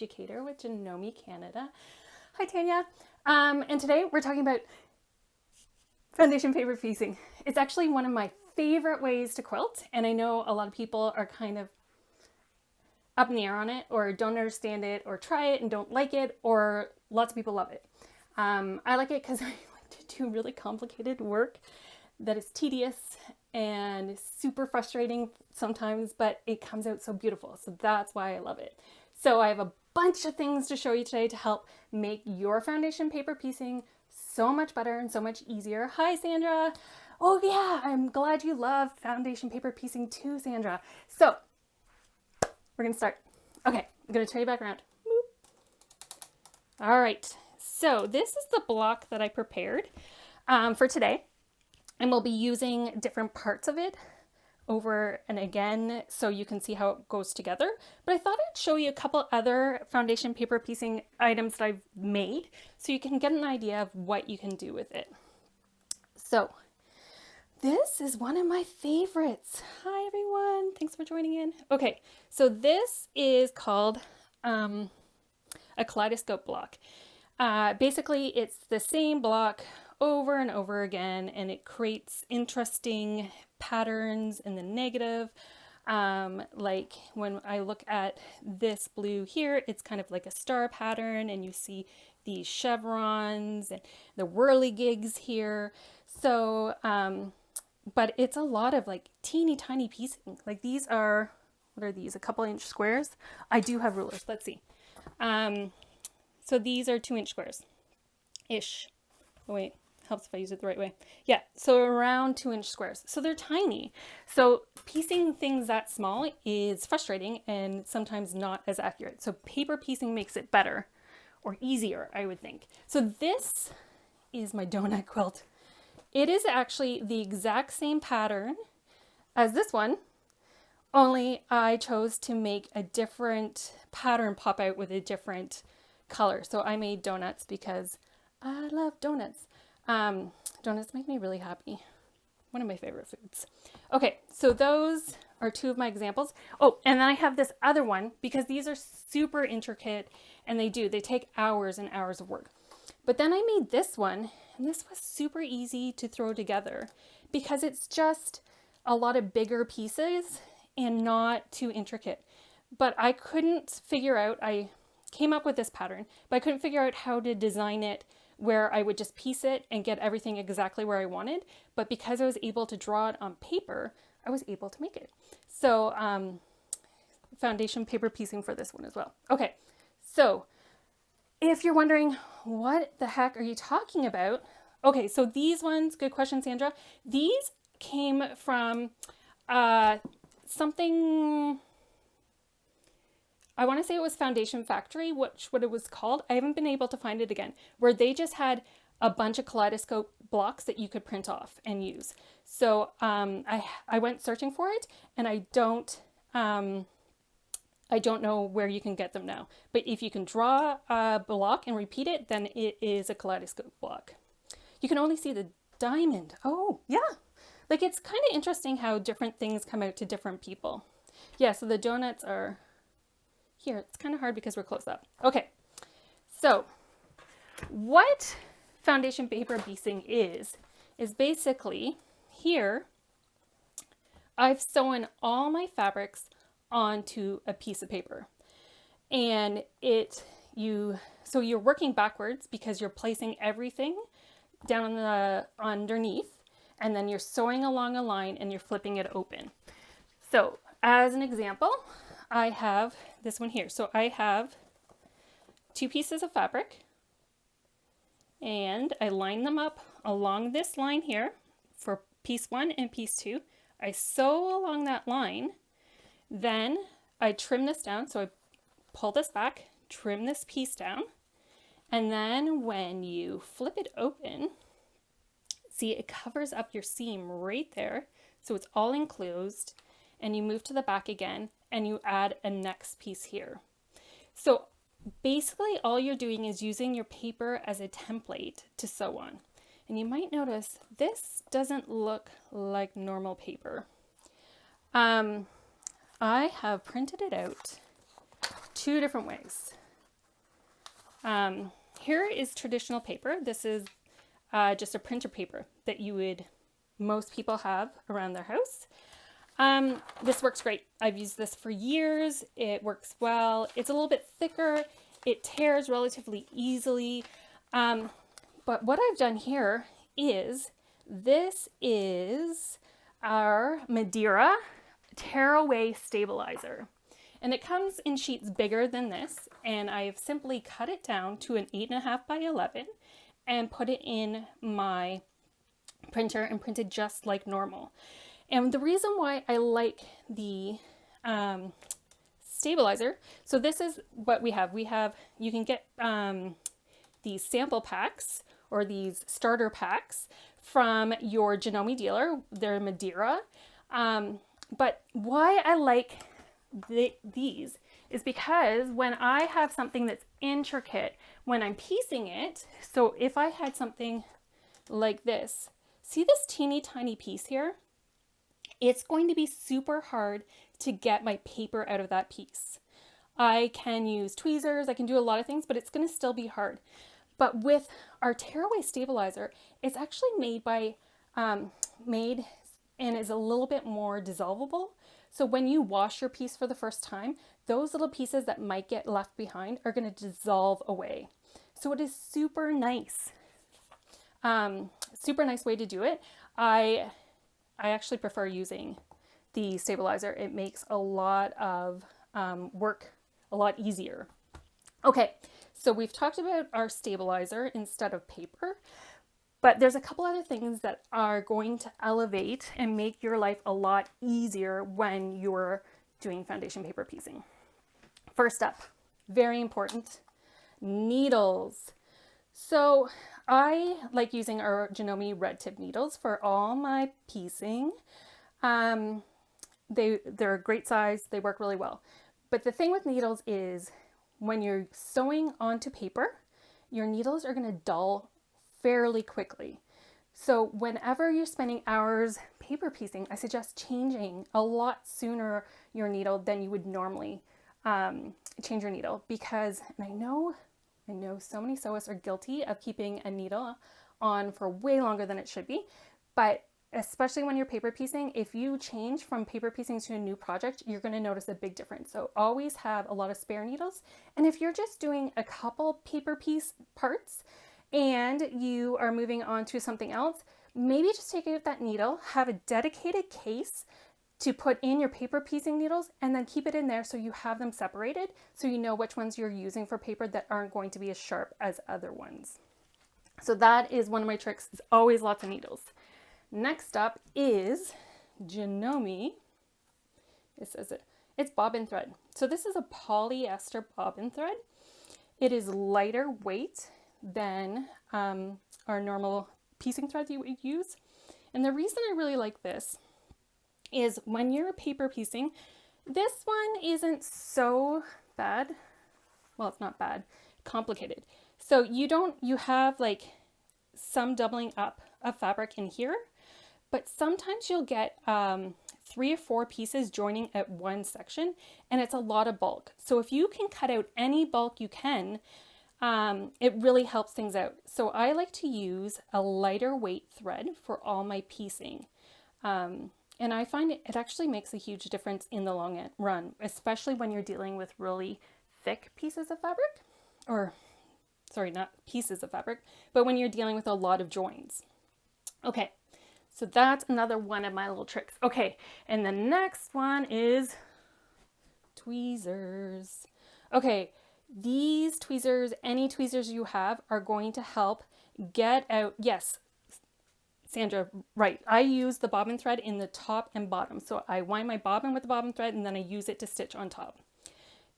Educator with Janome Canada. Hi, Tanya. And today we're talking about foundation paper piecing. It's actually one of my favorite ways to quilt, and I know a lot of people are kind of up in the air on it, or don't understand it, or try it and don't like it, or lots of people love it. I like it because I like to do really complicated work that is tedious and super frustrating sometimes, but it comes out so beautiful. So that's why I love it. So I have a bunch of things to show you today to help make your foundation paper piecing so much better and so much easier. Hi, Sandra. Oh yeah, I'm glad you love foundation paper piecing too, Sandra. So we're gonna start. Okay, I'm gonna turn you back around. Boop. All right, so this is the block that I prepared for today. And we'll be using different parts of it over and again so you can see how it goes together. But I thought I'd show you a couple other foundation paper piecing items that I've made so you can get an idea of what you can do with it. So this is one of my favorites. Hi everyone, thanks for joining in. Okay, so this is called a kaleidoscope block. Basically it's the same block over and over again, and it creates interesting patterns in the negative. Like when I look at this blue here, it's kind of like a star pattern, and you see these chevrons and the whirligigs here. So, but it's a lot of like teeny tiny piecing. Like these are, what are these? A couple inch squares. I do have rulers. Let's see. So these are 2-inch squares ish. Oh, wait. Helps if I use it the right way. Yeah, so around 2-inch squares. So they're tiny. So piecing things that small is frustrating and sometimes not as accurate. So paper piecing makes it better or easier, I would think. So this is my donut quilt. It is actually the exact same pattern as this one, only I chose to make a different pattern pop out with a different color. So I made donuts because I love donuts. Donuts make me really happy. One of my favorite foods. Okay, so those are 2 of my examples. Oh, and then I have this other one because these are super intricate and they take hours and hours of work. But then I made this one, and this was super easy to throw together because it's just a lot of bigger pieces and not too intricate. But I couldn't figure out, I came up with this pattern, but I couldn't figure out how to design it where I would just piece it and get everything exactly where I wanted. But because I was able to draw it on paper, I was able to make it. So foundation paper piecing for this one as well. Okay, so if you're wondering, what the heck are you talking about? Okay, so these ones, good question, Sandra. These came from something, I want to say it was Foundation Factory, what it was called. I haven't been able to find it again, where they just had a bunch of kaleidoscope blocks that you could print off and use. So I went searching for it, and I don't know where you can get them now. But if you can draw a block and repeat it, then it is a kaleidoscope block. You can only see the diamond. Oh, yeah. Like it's kind of interesting how different things come out to different people. Yeah, so the donuts are here. It's kind of hard because we're close up. Okay, so what foundation paper piecing is basically here I've sewn all my fabrics onto a piece of paper, and so you're working backwards because you're placing everything down on the underneath, and then you're sewing along a line and you're flipping it open. So as an example, I have this one here. So I have 2 pieces of fabric, and I line them up along this line here for piece 1 and piece 2. I sew along that line, then I trim this down. So I pull this back, trim this piece down, and then when you flip it open, see it covers up your seam right there. So it's all enclosed, and you move to the back again and you add a next piece here. So basically all you're doing is using your paper as a template to sew on. And you might notice this doesn't look like normal paper. I have printed it out 2 different ways. Here is traditional paper. This is just a printer paper that most people have around their house. This works great. I've used this for years. It works well. It's a little bit thicker. It tears relatively easily. But what I've done here is, this is our Madeira tearaway stabilizer. And it comes in sheets bigger than this. And I've simply cut it down to an 8.5 by 11 and put it in my printer and printed just like normal. And the reason why I like the stabilizer, so this is what we have. You can get these sample packs or these starter packs from your Janome dealer. They're Madeira. But why I like these is because when I have something that's intricate, when I'm piecing it, so if I had something like this, see this teeny tiny piece here? It's going to be super hard to get my paper out of that piece. I can use tweezers, I can do a lot of things, but it's going to still be hard. But with our tearaway stabilizer, it's actually made and is a little bit more dissolvable. So when you wash your piece for the first time, those little pieces that might get left behind are going to dissolve away. So it is super nice. Super nice way to do it. I actually prefer using the stabilizer. It makes a lot of work a lot easier. Okay, so we've talked about our stabilizer instead of paper, but there's a couple other things that are going to elevate and make your life a lot easier when you're doing foundation paper piecing. First up, very important, needles. So I like using our Janome red tip needles for all my piecing. They're a great size, they work really well. But the thing with needles is when you're sewing onto paper, your needles are going to dull fairly quickly. So whenever you're spending hours paper piecing, I suggest changing a lot sooner your needle than you would normally change your needle, because, and I know so many sewists are guilty of keeping a needle on for way longer than it should be, but especially when you're paper piecing, if you change from paper piecing to a new project, you're going to notice a big difference. So always have a lot of spare needles. And if you're just doing a couple paper piece parts and you are moving on to something else, maybe just take out that needle, have a dedicated case to put in your paper piecing needles, and then keep it in there so you have them separated so you know which ones you're using for paper that aren't going to be as sharp as other ones. So that is one of my tricks, is always lots of needles. Next up is Janome. It says it's bobbin thread. So this is a polyester bobbin thread. It is lighter weight than our normal piecing thread you would use. And the reason I really like this is when you're paper piecing, this one isn't so bad. Well, it's not bad, complicated. So you have like some doubling up of fabric in here, but sometimes you'll get 3 or 4 pieces joining at one section, and it's a lot of bulk. So if you can cut out any bulk you can, it really helps things out. So I like to use a lighter weight thread for all my piecing. And I find it actually makes a huge difference in the long run, especially when you're dealing with really thick pieces of fabric, or sorry, not pieces of fabric, but when you're dealing with a lot of joins. Okay, so that's another one of my little tricks. Okay, and the next one is tweezers. Okay, these tweezers, any tweezers you have, are going to help get out, yes, Sandra, right. I use the bobbin thread in the top and bottom. So I wind my bobbin with the bobbin thread and then I use it to stitch on top.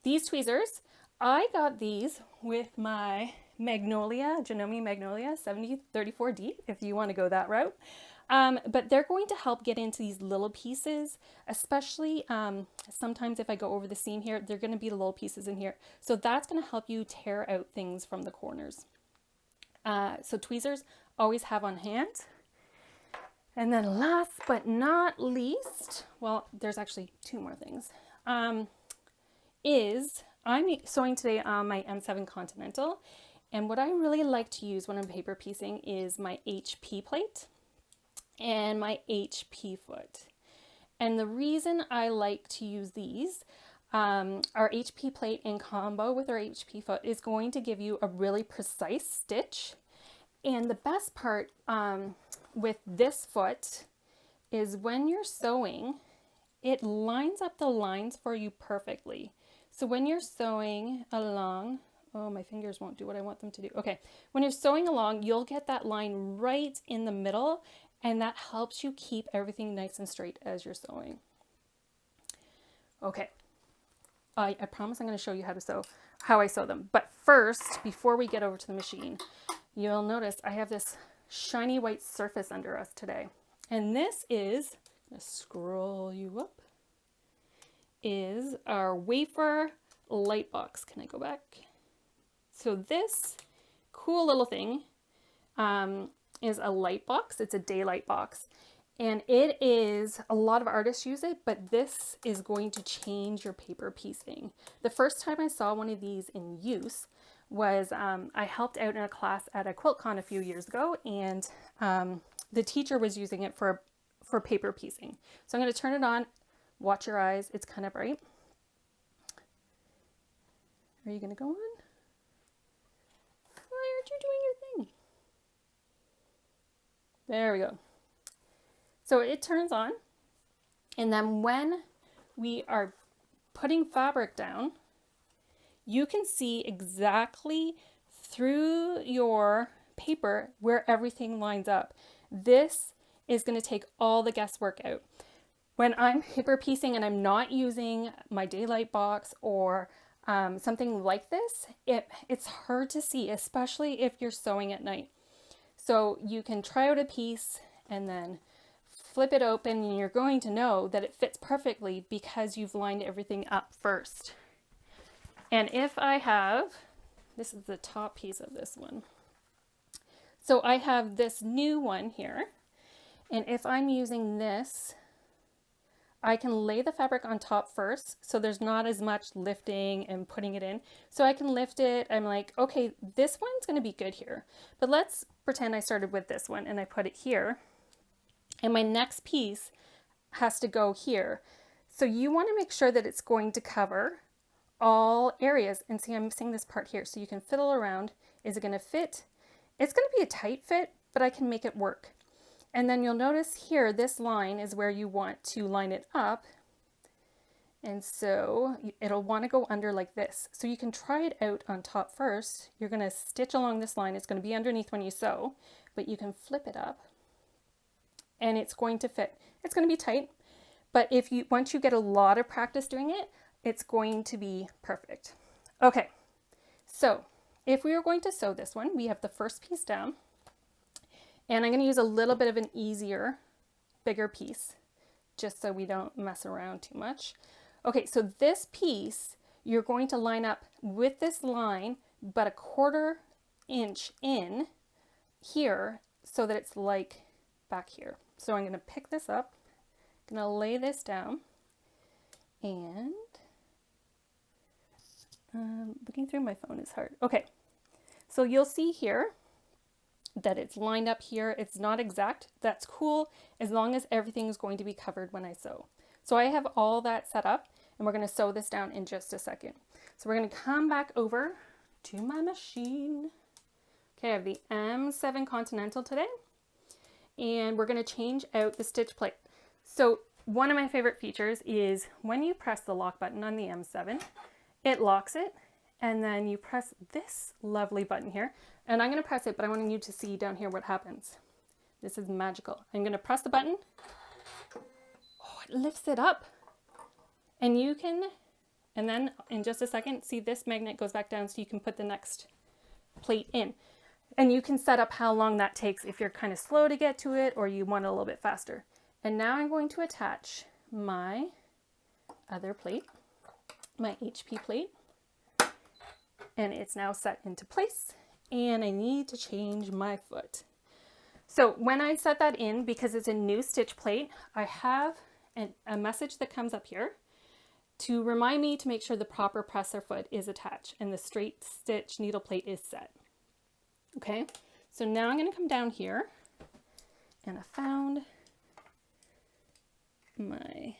These tweezers, I got these with my Janome Magnolia 7034D, if you want to go that route. But they're going to help get into these little pieces, especially sometimes if I go over the seam here, they're going to be little pieces in here. So that's going to help you tear out things from the corners. So tweezers always have on hand. And then last but not least, well, there's actually 2 more things, is I'm sewing today on my M7 Continental, and what I really like to use when I'm paper piecing is my HP plate and my HP foot. And the reason I like to use these, our HP plate in combo with our HP foot is going to give you a really precise stitch. And the best part with this foot is when you're sewing, it lines up the lines for you perfectly. So when you're sewing along, oh, my fingers won't do what I want them to do. Okay, when you're sewing along, you'll get that line right in the middle, and that helps you keep everything nice and straight as you're sewing. Okay, I promise I'm going to show you how I sew them. But first, before we get over to the machine, you'll notice I have this shiny white surface under us today. And this is, I'm going to scroll you up, is our Wafer Light Box. Can I go back? So this cool little thing is a light box. It's a daylight box. And it is, a lot of artists use it, but this is going to change your paper piecing. The first time I saw one of these in use was I helped out in a class at a QuiltCon a few years ago, and the teacher was using it for paper piecing. So I'm going to turn it on. Watch your eyes. It's kind of bright. Are you going to go on? Why aren't you doing your thing? There we go. So it turns on, and then when we are putting fabric down, you can see exactly through your paper where everything lines up. This is going to take all the guesswork out. When I'm paper piecing and I'm not using my daylight box or something like this, it's hard to see, especially if you're sewing at night. So you can try out a piece and then flip it open, and you're going to know that it fits perfectly because you've lined everything up first. And if I have, this is the top piece of this one. So I have this new one here, and if I'm using this, I can lay the fabric on top first, so there's not as much lifting and putting it in. So I can lift it. I'm like, okay, this one's going to be good here. But let's pretend I started with this one and I put it here. And my next piece has to go here. So you want to make sure that it's going to cover all areas. And see, I'm missing this part here. So you can fiddle around. Is it going to fit? It's going to be a tight fit, but I can make it work. And then you'll notice here, this line is where you want to line it up. And so it'll want to go under like this. So you can try it out on top first. You're going to stitch along this line. It's going to be underneath when you sew, but you can flip it up and it's going to fit. It's going to be tight, but once you get a lot of practice doing it, it's going to be perfect. Okay, so if we are going to sew this one, we have the first piece down. And I'm going to use a little bit of an easier, bigger piece, just so we don't mess around too much. Okay, so this piece, you're going to line up with this line, but a 1/4 inch in here, so that it's like back here. So I'm going to pick this up, I'm going to lay this down, and looking through my phone is hard. Okay, so you'll see here that it's lined up here. It's not exact. That's cool, as long as everything is going to be covered when I sew. So I have all that set up, and we're going to sew this down in just a second. So we're going to come back over to my machine. Okay, I have the M7 Continental today, and we're going to change out the stitch plate. So one of my favorite features is when you press the lock button on the M7, it locks it, and then you press this lovely button here. And I'm going to press it, but I want you to see down here what happens. This is magical. I'm going to press the button. Oh, it lifts it up. And you can, and then in just a second, see this magnet goes back down so you can put the next plate in. And you can set up how long that takes if you're kind of slow to get to it or you want it a little bit faster. And now I'm going to attach my other plate, my HP plate. And it's now set into place. And I need to change my foot. So when I set that in, because it's a new stitch plate, I have a message that comes up here to remind me to make sure the proper presser foot is attached and the straight stitch needle plate is set. Okay, so now I'm going to come down here, and I found my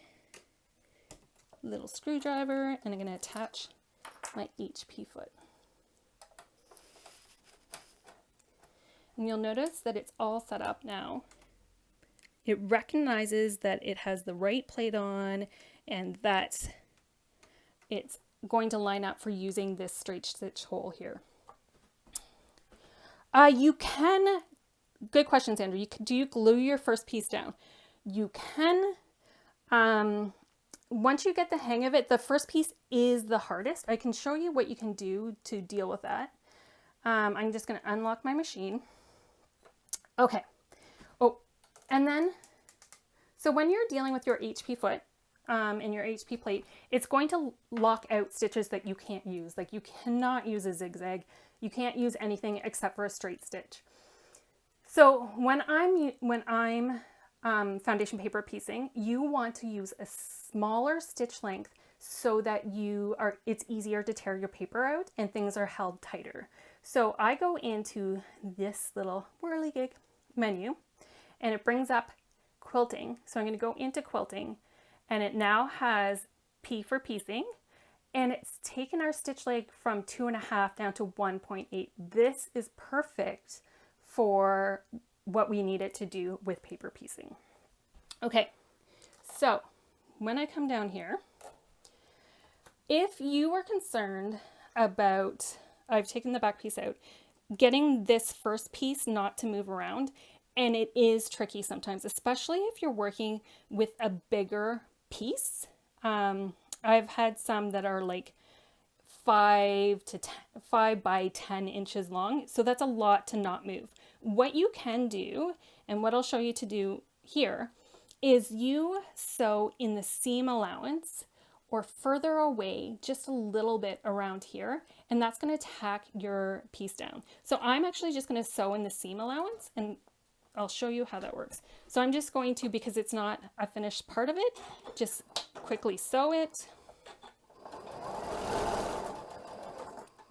little screwdriver, and I'm going to attach my HP foot. And you'll notice that it's all set up now. It recognizes that it has the right plate on and that it's going to line up for using this straight stitch hole here. You can, good question, Sandra. Do you glue your first piece down? You can. Once you get the hang of it, the first piece is the hardest. I can show you what you can do to deal with that. I'm just going to unlock my machine. Okay. Oh, and then, so when you're dealing with your HP foot and your HP plate, it's going to lock out stitches that you can't use. Like you cannot use a zigzag. You can't use anything except for a straight stitch. So when I'm foundation paper piecing, you want to use a smaller stitch length so that it's easier to tear your paper out and things are held tighter. So I go into this little whirligig menu and it brings up quilting. So I'm going to go into quilting, and it now has P for piecing, and it's taken our stitch length from 2.5 down to 1.8. This is perfect for what we need it to do with paper piecing. Okay, so when I come down here, if you are concerned about, I've taken the back piece out, getting this first piece not to move around, and it is tricky sometimes, especially if you're working with a bigger piece. I've had some that are like 5 by 10 inches long, so that's a lot to not move. What you can do, and what I'll show you to do here, is you sew in the seam allowance or further away just a little bit around here, and that's going to tack your piece down. So I'm actually just going to sew in the seam allowance, and I'll show you how that works. So I'm just going to, because it's not a finished part of it, just quickly sew it.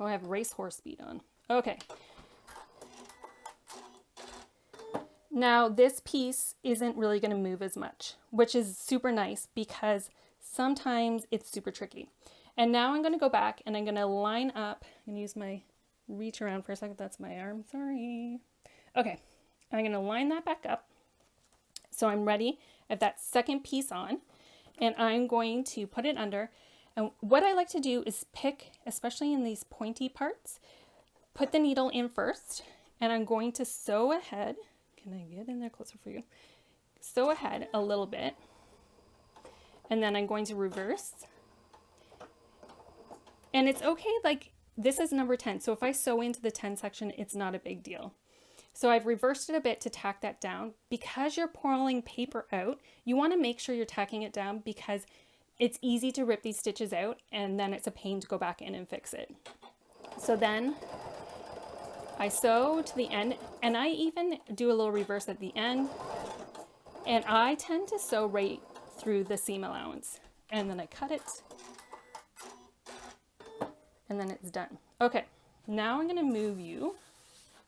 Oh, I have racehorse speed on. Okay. Now this piece isn't really going to move as much, which is super nice because sometimes it's super tricky. And now I'm going to go back and I'm going to line up and use my reach around for a second. That's my arm. Sorry. Okay. I'm going to line that back up. So I'm ready. I have that second piece on, and I'm going to put it under. And what I like to do is pick, especially in these pointy parts, put the needle in first, and I'm going to sew ahead. Can I get in there closer for you? Sew ahead a little bit, and then I'm going to reverse. And it's okay, like this is number 10. So if I sew into the 10 section, it's not a big deal. So I've reversed it a bit to tack that down. Because you're pulling paper out, you want to make sure you're tacking it down because it's easy to rip these stitches out and then it's a pain to go back in and fix it. So then I sew to the end, and I even do a little reverse at the end, and I tend to sew right through the seam allowance, and then I cut it, and then it's done. Okay, now I'm going to move you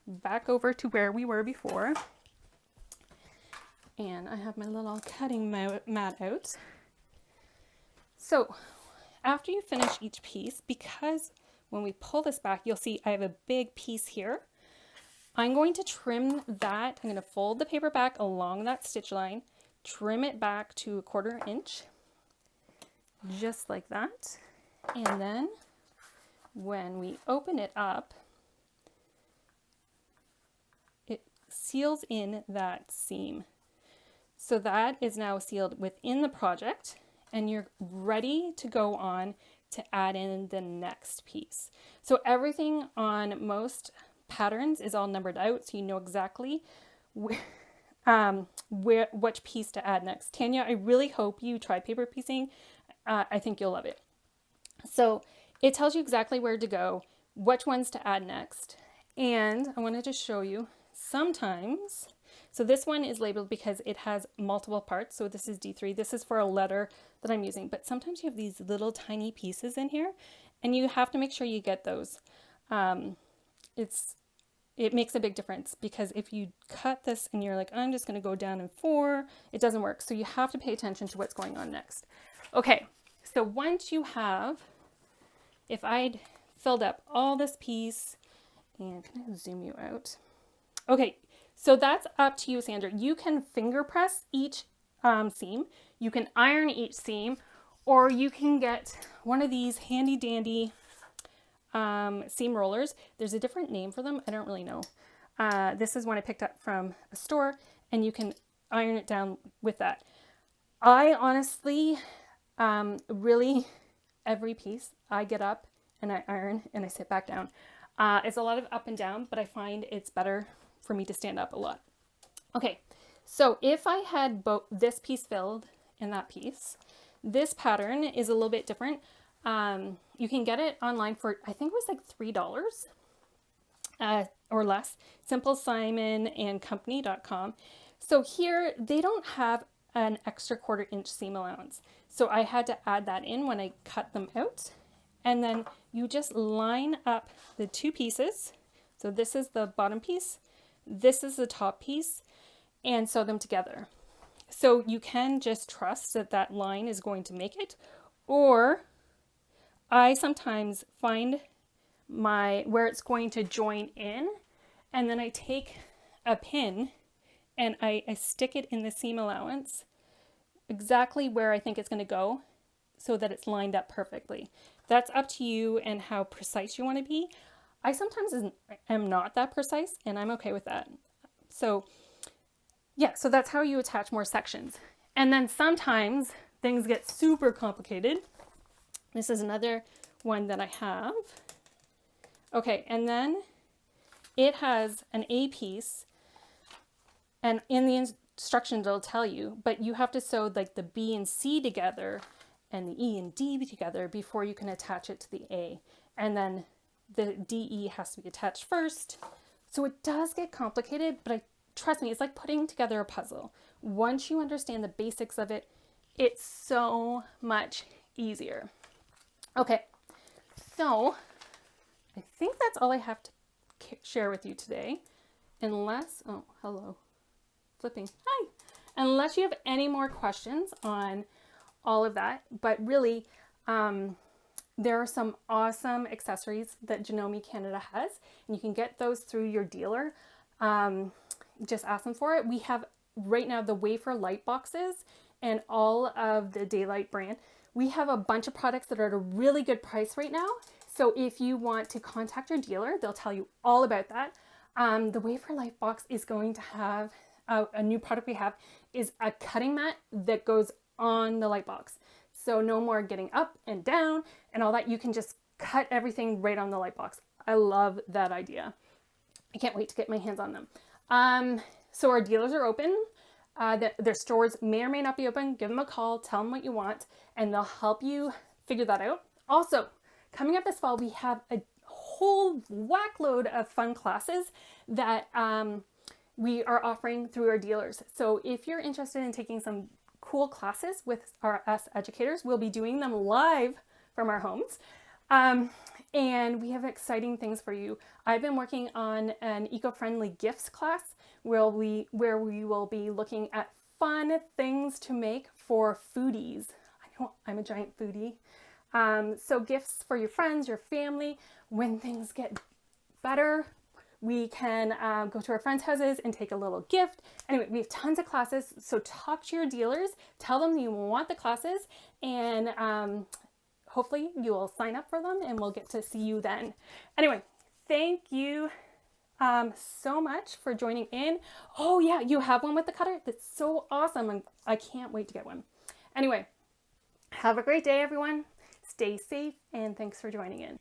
back over to where we were before, and I have my little cutting mat out. So after you finish each piece, because when we pull this back, you'll see I have a big piece here. I'm going to trim that. I'm going to fold the paper back along that stitch line, trim it back to 1/4 inch, just like that. And then when we open it up, it seals in that seam. So that is now sealed within the project, and you're ready to go on to add in the next piece. So everything on most patterns is all numbered out, so you know exactly which piece to add next. Tanya, I really hope you try paper piecing. I think you'll love it. So it tells you exactly where to go, which ones to add next. And I wanted to show you sometimes, So this one is labeled because it has multiple parts. So this is D3. This is for a letter that I'm using, but sometimes you have these little tiny pieces in here and you have to make sure you get those. It makes a big difference, because if you cut this and you're like, I'm just going to go down in 4, it doesn't work. So you have to pay attention to what's going on next. Okay, so once you have, if I'd filled up all this piece, and can I zoom you out? Okay, so that's up to you, Sandra. You can finger press each seam, you can iron each seam, or you can get one of these handy dandy seam rollers. There's a different name for them. I don't really know. This is one I picked up from a store, and you can iron it down with that. I honestly, really, every piece I get up and I iron and I sit back down. It's a lot of up and down, but I find it's better for me to stand up a lot. Okay, so if I had both this piece filled and that piece, this pattern is a little bit different. You can get it online for, I think it was like $3 or less, SimpleSimonandCompany.com. So here they don't have an extra 1/4 inch seam allowance. So I had to add that in when I cut them out. And then you just line up the two pieces. So this is the bottom piece, this is the top piece, and sew them together. So you can just trust that that line is going to make it, or I sometimes find where it's going to join in, and then I take a pin and I stick it in the seam allowance exactly where I think it's going to go, so that it's lined up perfectly. That's up to you and how precise you want to be. I sometimes am not that precise, and I'm okay with that. So yeah, so that's how you attach more sections. And then sometimes things get super complicated. This is another one that I have. Okay, and then it has an A piece, and in the instructions it'll tell you, but you have to sew like the B and C together and the E and D together before you can attach it to the A. And then the DE has to be attached first. So it does get complicated, but trust me, it's like putting together a puzzle. Once you understand the basics of it, it's so much easier. Okay, so I think that's all I have to share with you today. Unless, oh, hello, flipping, hi. Unless you have any more questions on all of that, but really, there are some awesome accessories that Janome Canada has, and you can get those through your dealer. Just ask them for it. We have right now the Wafer Light Boxes and all of the Daylight brand. We have a bunch of products that are at a really good price right now. So if you want to contact your dealer, they'll tell you all about that. The Wafer Light Box is going to have a new product we have is a cutting mat that goes on the light box. So no more getting up and down and all that. You can just cut everything right on the light box. I love that idea. I can't wait to get my hands on them. So our dealers are open. Their stores may or may not be open. Give them a call, tell them what you want, and they'll help you figure that out. Also, coming up this fall, we have a whole whack load of fun classes that we are offering through our dealers. So if you're interested in taking some cool classes with us educators, we'll be doing them live from our homes. And we have exciting things for you. I've been working on an eco-friendly gifts class where we will be looking at fun things to make for foodies. I know I'm a giant foodie. So gifts for your friends, your family. When things get better, we can go to our friends' houses and take a little gift. Anyway, we have tons of classes. So talk to your dealers, tell them you want the classes, and hopefully you will sign up for them and we'll get to see you then. Anyway, thank you so much for joining in. Oh yeah, you have one with the cutter? That's so awesome. And I can't wait to get one. Anyway, have a great day, everyone. Stay safe and thanks for joining in.